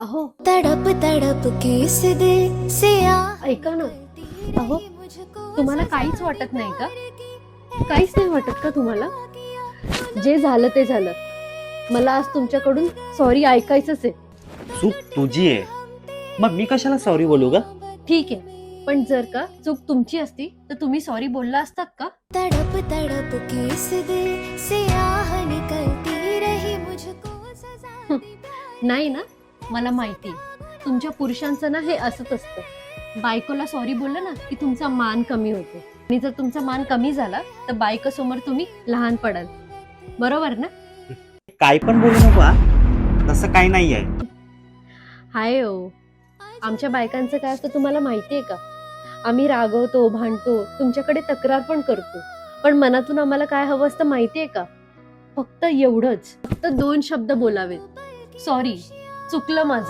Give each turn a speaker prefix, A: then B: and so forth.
A: अहो
B: तड़प तड़प के इस दिल से
A: ऐका ना. अहो तुम्हाला काहीच वाटत नाही का? काहीच नाही वाटत का तुम्हाला? जे झालं ते झालं. मला आज तुमच्याकडून सॉरी ऐकायचंच आहे.
C: चूक तुझी आहे, मग मी कशाला सॉरी बोलू ग?
A: ठीक आहे, पण जर का चूक तुमची असती तर तुम्ही सॉरी बोलला असतात का?
B: तड़प तड़प के इस दिल से आह निकलती रही मुझको सजा
A: नाही ना, मला माहिती तुमच्या पुरुषांचं ना हे असंच असतं. बायकोला सॉरी बोललं ना की तुमचा मान कमी होतो, आणि जर तुमचा मान कमी झाला तर बायको समोर तुम्ही लहान पडाल. बरोबर ना?
C: काय पण बोलू नको हा. तसं काही नाही आहे.
A: हाय हो, आमच्या बायकांचं काय असतं तुम्हाला माहिती आहे का? आम्ही रागवतो, भांडतो, तुमच्याकडे तक्रार पण करतो, पण मनातून आम्हाला काय हवं असतं माहिती आहे का? फक्त एवढंच, फक्त 2 शब्द बोलावेत, सॉरी, चुकलं माझं.